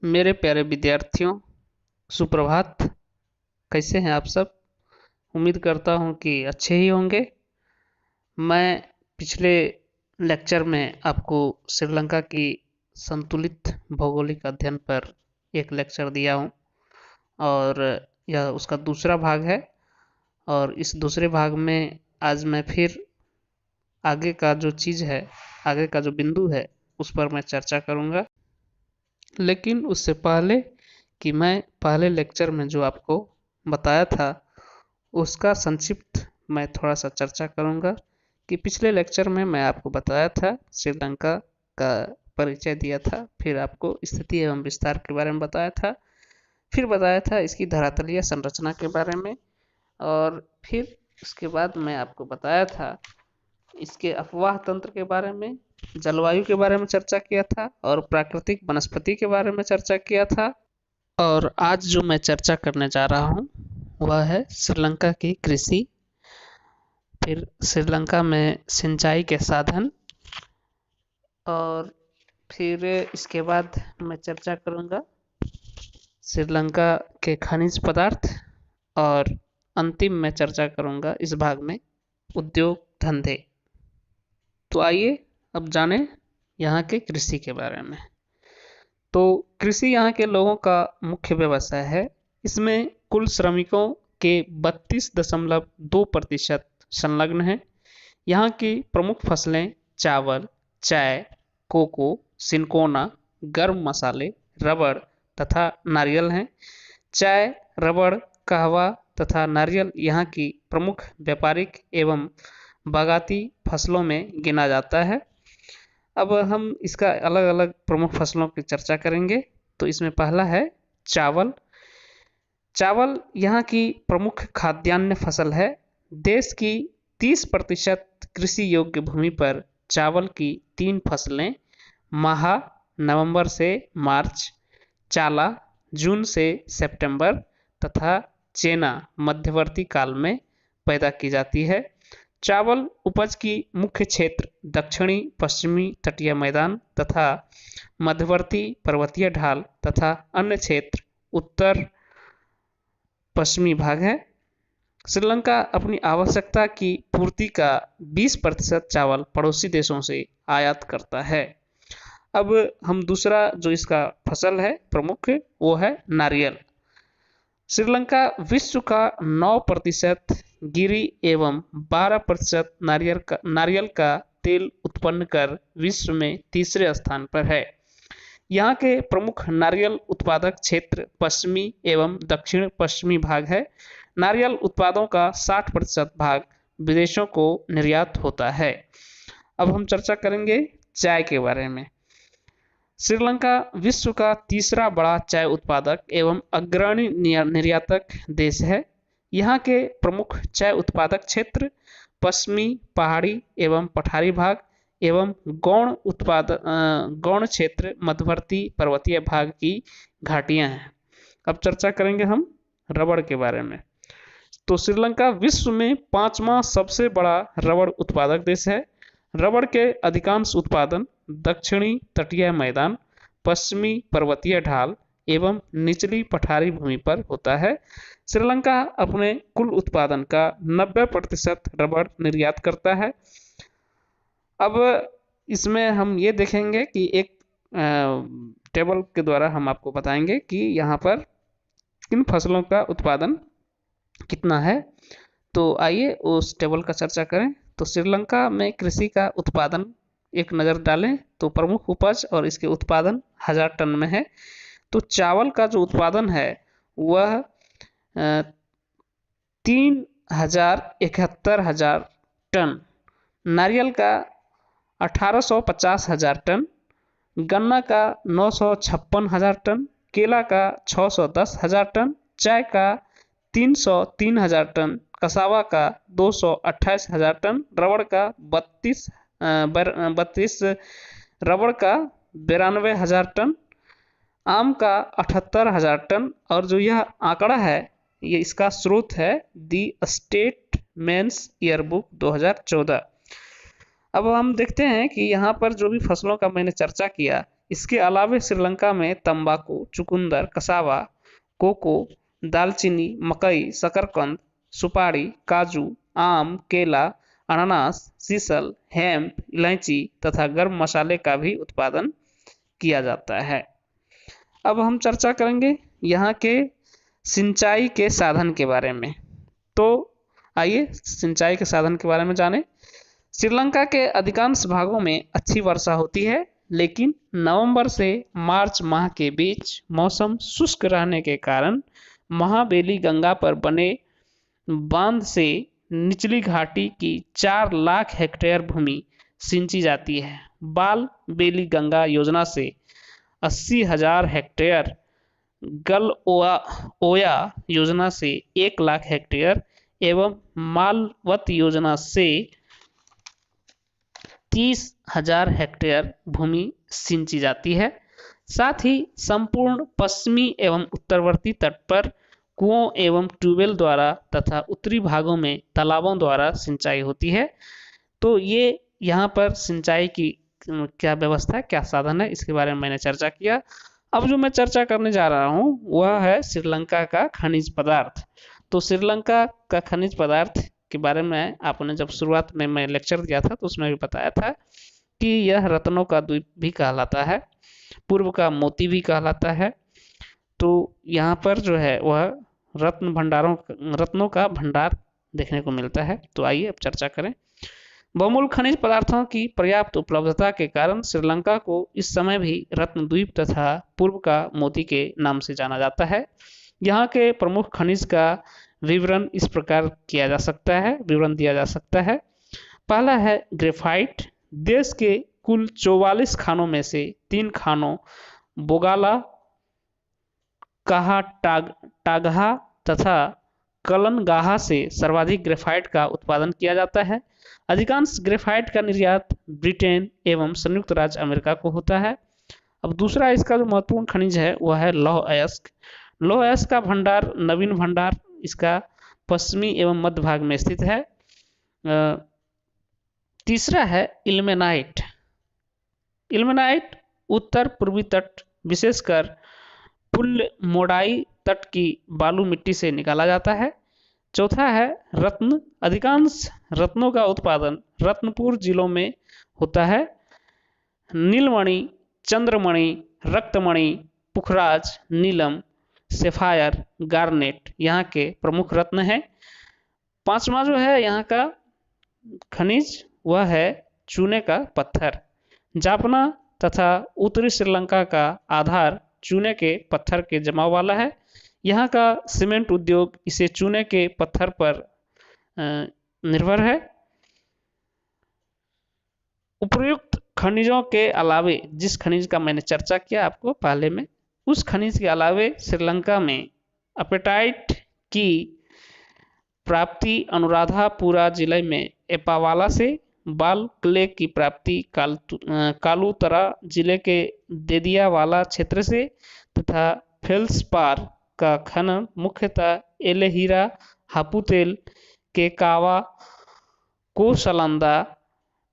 मेरे प्यारे विद्यार्थियों, सुप्रभात। कैसे हैं आप सब? उम्मीद करता हूं कि अच्छे ही होंगे। मैं पिछले लेक्चर में आपको श्रीलंका की संतुलित भौगोलिक अध्ययन पर एक लेक्चर दिया हूं और यह उसका दूसरा भाग है। और इस दूसरे भाग में आज मैं फिर आगे का जो चीज़ है, आगे का जो बिंदु है, उस पर मैं चर्चा करूंगा। लेकिन उससे पहले कि मैं पहले लेक्चर में जो आपको बताया था उसका संक्षिप्त मैं थोड़ा सा चर्चा करूंगा कि पिछले लेक्चर में मैं आपको बताया था, श्रीलंका का परिचय दिया था, फिर आपको स्थिति एवं विस्तार के बारे में बताया था, फिर बताया था इसकी धरातलीय संरचना के बारे में, और फिर उसके बाद मैं आपको बताया था इसके अफवाह तंत्र के बारे में, जलवायु के बारे में चर्चा किया था और प्राकृतिक वनस्पति के बारे में चर्चा किया था। और आज जो मैं चर्चा करने जा रहा हूँ वह है श्रीलंका की कृषि, फिर श्रीलंका में सिंचाई के साधन, और फिर इसके बाद मैं चर्चा करूँगा श्रीलंका के खनिज पदार्थ, और अंतिम में चर्चा करूँगा इस भाग में उद्योग धंधे। तो आइए अब जानें यहाँ के कृषि के बारे में। तो कृषि यहाँ के लोगों का मुख्य व्यवसाय है। इसमें कुल श्रमिकों के 32.2% संलग्न हैं। यहाँ की प्रमुख फसलें चावल, चाय, कोको, सिनकोना, गर्म मसाले, रबड़ तथा नारियल हैं। चाय, रबड़, कहवा तथा नारियल यहाँ की प्रमुख व्यापारिक एवं बागाती फसलों में गिना जाता है। अब हम इसका अलग अलग प्रमुख फसलों की चर्चा करेंगे। तो इसमें पहला है चावल। चावल यहाँ की प्रमुख खाद्यान्न फसल है। देश की 30% कृषि योग्य भूमि पर चावल की 3 फसलें माहा नवंबर से मार्च, चाला जून से सितंबर तथा चेना मध्यवर्ती काल में पैदा की जाती है। चावल उपज की मुख्य क्षेत्र दक्षिणी पश्चिमी तटीय मैदान तथा मध्यवर्ती पर्वतीय ढाल तथा अन्य क्षेत्र उत्तर पश्चिमी भाग है। श्रीलंका अपनी आवश्यकता की पूर्ति का 20% चावल पड़ोसी देशों से आयात करता है। अब हम दूसरा जो इसका फसल है प्रमुख, वो है नारियल। श्रीलंका विश्व का 9% गिरी एवं 12% नारियल का तेल उत्पन्न कर विश्व में तीसरे स्थान पर है। यहाँ के प्रमुख नारियल उत्पादक क्षेत्र पश्चिमी एवं दक्षिण पश्चिमी भाग है। नारियल उत्पादों का 60% भाग विदेशों को निर्यात होता है। अब हम चर्चा करेंगे चाय के बारे में। श्रीलंका विश्व का तीसरा बड़ा चाय उत्पादक एवं अग्रणी निर्यातक देश है। यहाँ के प्रमुख चाय उत्पादक क्षेत्र पश्चिमी पहाड़ी एवं पठारी भाग एवं गौण क्षेत्र मध्यवर्ती पर्वतीय भाग की घाटियां हैं। अब चर्चा करेंगे हम रबड़ के बारे में। तो श्रीलंका विश्व में 5वां सबसे बड़ा रबड़ उत्पादक देश है। रबड़ के अधिकांश उत्पादन दक्षिणी तटीय मैदान, पश्चिमी पर्वतीय ढाल एवं निचली पठारी भूमि पर होता है। श्रीलंका अपने कुल उत्पादन का 90% रबड़ निर्यात करता है। अब इसमें हम ये देखेंगे कि एक टेबल के द्वारा हम आपको बताएंगे कि यहाँ पर किन फसलों का उत्पादन कितना है। तो आइए उस टेबल का चर्चा करें। तो श्रीलंका में कृषि का उत्पादन एक नज़र डालें तो प्रमुख उपज और इसके उत्पादन 1000 टन में है। तो चावल का जो उत्पादन है वह 3,71,000 टन, नारियल का 18,50,000 टन, गन्ना का 956,000 टन, केला का 610,000 टन, चाय का 303,000 टन, कसावा का 228,000 टन, रबड़ का 32 रबड़ का 92,000 टन, आम का 78,000 टन। और जो यह आंकड़ा है ये इसका स्रोत है दी स्टेटमेंट्स ईयरबुक 2014। अब हम देखते हैं कि यहाँ पर जो भी फसलों का मैंने चर्चा किया इसके अलावा श्रीलंका में तंबाकू, चुकंदर, कसावा, कोको, दालचीनी, मकई, शकरकंद, सुपारी, काजू, आम, केला, अनानास, सीसल, हेम्प, इलायची तथा गर्म मसाले का भी उत्पादन किया जाता है। अब हम चर्चा करेंगे यहाँ के सिंचाई के साधन के बारे में। तो आइए सिंचाई के साधन के बारे में जानें। श्रीलंका के अधिकांश भागों में अच्छी वर्षा होती है, लेकिन नवंबर से मार्च माह के बीच मौसम शुष्क रहने के कारण महाबेली गंगा पर बने बांध से निचली घाटी की 4 लाख हेक्टेयर भूमि सिंची जाती है। बाल बेली गंगा योजना से 80,000 हेक्टेयर, गल ओया योजना से 1 लाख हेक्टेयर एवं मालवत योजना से 30,000 हेक्टेयर भूमि सिंची जाती है। साथ ही संपूर्ण पश्चिमी एवं उत्तरवर्ती तट पर कुओं एवं ट्यूबवेल द्वारा तथा उत्तरी भागों में तालाबों द्वारा सिंचाई होती है। तो ये यहाँ पर सिंचाई की क्या व्यवस्था, क्या साधन है, इसके बारे में मैंने चर्चा किया। अब जो मैं चर्चा करने जा रहा हूँ वह है श्रीलंका का खनिज पदार्थ। तो श्रीलंका का खनिज पदार्थ के बारे में आपने जब शुरुआत में मैं लेक्चर दिया था तो उसमें भी बताया था कि यह रत्नों का द्वीप भी कहलाता है, पूर्व का मोती भी कहलाता है। तो यहाँ पर जो है वह रत्नों का भंडार देखने को मिलता है। तो आइए अब चर्चा करें। बहुमूल्य खनिज पदार्थों की पर्याप्त उपलब्धता के कारण श्रीलंका को इस समय भी रत्न द्वीप तथा पूर्व का मोती के नाम से जाना जाता है। यहाँ के प्रमुख खनिज का विवरण इस प्रकार दिया जा सकता है। पहला है ग्रेफाइट। देश के कुल 44 खानों में से 3 खानों बोगाला, टागहा तथा कलनगाहा से सर्वाधिक ग्रेफाइट का उत्पादन किया जाता है। अधिकांश ग्रेफाइट का निर्यात ब्रिटेन एवं संयुक्त राज्य अमेरिका को होता है। अब दूसरा इसका जो महत्वपूर्ण खनिज है वह है लौह अयस्क। लौह अयस्क का भंडार नवीन भंडार इसका पश्चिमी एवं मध्य भाग में स्थित है। तीसरा है इल्मेनाइट। इल्मेनाइट उत्तर पूर्वी तट विशेषकर पुल्मोड़ाई तट की बालू मिट्टी से निकाला जाता है। चौथा है रत्न। अधिकांश रत्नों का उत्पादन रत्नपुर जिलों में होता है। नीलमणि, चंद्रमणि, रक्तमणि, पुखराज, नीलम, सेफायर, गार्नेट यहाँ के प्रमुख रत्न हैं। पांचवा जो है यहाँ का खनिज वह है चूने का पत्थर। जाफना तथा उत्तरी श्रीलंका का आधार चूने के पत्थर के जमाव वाला है। यहाँ का सीमेंट उद्योग इसे चूने के पत्थर पर निर्भर है। उपयुक्त खनिजों के अलावे जिस खनिज का मैंने चर्चा किया आपको पहले में, उस खनिज के अलावे श्रीलंका में अपेटाइट की प्राप्ति अनुराधापुरा जिले में एपावाला से, बाल क्ले की प्राप्ति कालूतरा जिले के देदियावाला क्षेत्र से तथा फेल्सपार का खनन मुख्यतः एलेहीरा, हापुतेल के कावा, कोसलंदा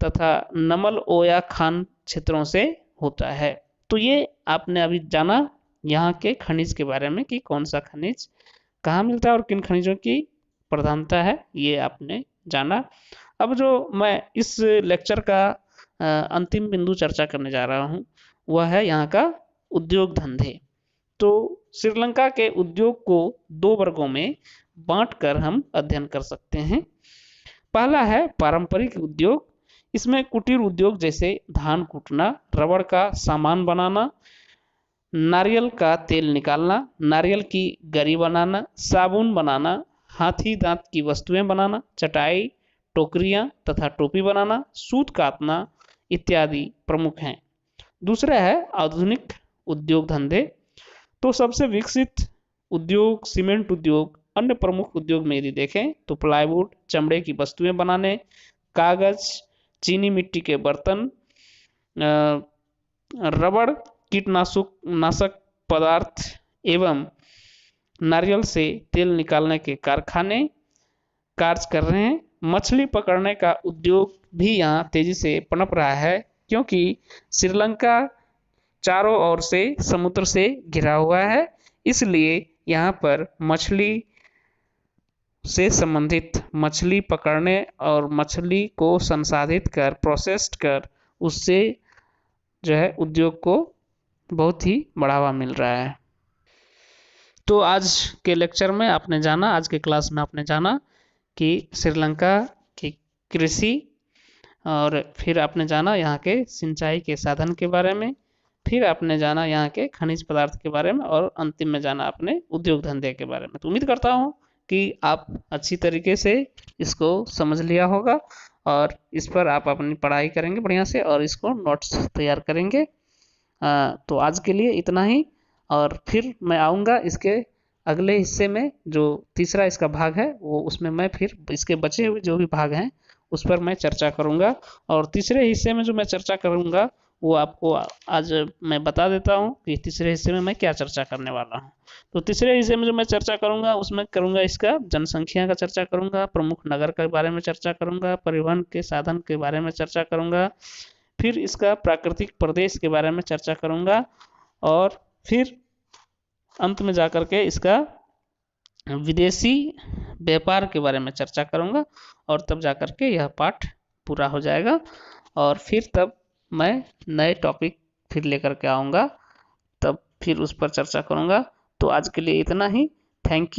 तथा नमल ओया खान क्षेत्रों से होता है। तो ये आपने अभी जाना यहाँ के खनिज के बारे में कि कौन सा खनिज कहाँ मिलता है और किन खनिजों की प्रधानता है, ये आपने जाना। अब जो मैं इस लेक्चर का अंतिम बिंदु चर्चा करने जा रहा हूँ वह है यहाँ का उद्योग धंधे। तो श्रीलंका के उद्योग को 2 वर्गों में बांटकर हम अध्ययन कर सकते हैं। पहला है पारंपरिक उद्योग। इसमें कुटीर उद्योग जैसे धान कूटना, रबड़ का सामान बनाना, नारियल का तेल निकालना, नारियल की गरी बनाना, साबुन बनाना, हाथी दांत की वस्तुएं बनाना, चटाई, टोकरियां तथा टोपी बनाना, सूत काटना इत्यादि प्रमुख हैं। दूसरा है आधुनिक उद्योग धंधे। तो सबसे विकसित उद्योग सीमेंट उद्योग। अन्य प्रमुख उद्योग में यदि देखें तो प्लाईवुड, चमड़े की वस्तुएं बनाने, कागज, चीनी मिट्टी के बर्तन, रबड़, कीटनाशक पदार्थ एवं नारियल से तेल निकालने के कारखाने कार्य कर रहे हैं। मछली पकड़ने का उद्योग भी यहाँ तेजी से पनप रहा है, क्योंकि श्रीलंका चारों ओर से समुद्र से घिरा हुआ है, इसलिए यहाँ पर मछली से संबंधित, मछली पकड़ने और मछली को संसाधित कर, प्रोसेस्ड कर, उससे जो है उद्योग को बहुत ही बढ़ावा मिल रहा है। तो आज के लेक्चर में आपने जाना, आज के क्लास में आपने जाना कि श्रीलंका की कृषि, और फिर आपने जाना यहाँ के सिंचाई के साधन के बारे में, फिर आपने जाना यहाँ के खनिज पदार्थ के बारे में, और अंतिम में जाना आपने उद्योग धंधे के बारे में। तो उम्मीद करता हूँ कि आप अच्छी तरीके से इसको समझ लिया होगा और इस पर आप अपनी पढ़ाई करेंगे बढ़िया से और इसको नोट्स तैयार करेंगे। तो आज के लिए इतना ही, और फिर मैं आऊँगा इसके अगले हिस्से में, जो तीसरा इसका भाग है वो, उसमें मैं फिर इसके बचे हुए जो भी भाग हैं उस पर मैं चर्चा करूँगा। और तीसरे हिस्से में जो मैं चर्चा करूँगा वो आपको आज मैं बता देता हूँ कि तीसरे हिस्से में मैं क्या चर्चा करने वाला हूँ। तो तीसरे हिस्से में जो मैं चर्चा करूँगा उसमें करूँगा इसका जनसंख्या का चर्चा करूँगा, प्रमुख नगर के बारे में चर्चा करूँगा, परिवहन के साधन के बारे में चर्चा करूँगा, फिर इसका प्राकृतिक प्रदेश के बारे में चर्चा करूँगा, और फिर अंत में जाकर के इसका विदेशी व्यापार के बारे में चर्चा करूँगा, और तब जाकर के यह पाठ पूरा हो जाएगा। और फिर तब मैं नए टॉपिक फिर लेकर के आऊँगा, तब फिर उस पर चर्चा करूँगा। तो आज के लिए इतना ही। Thank you.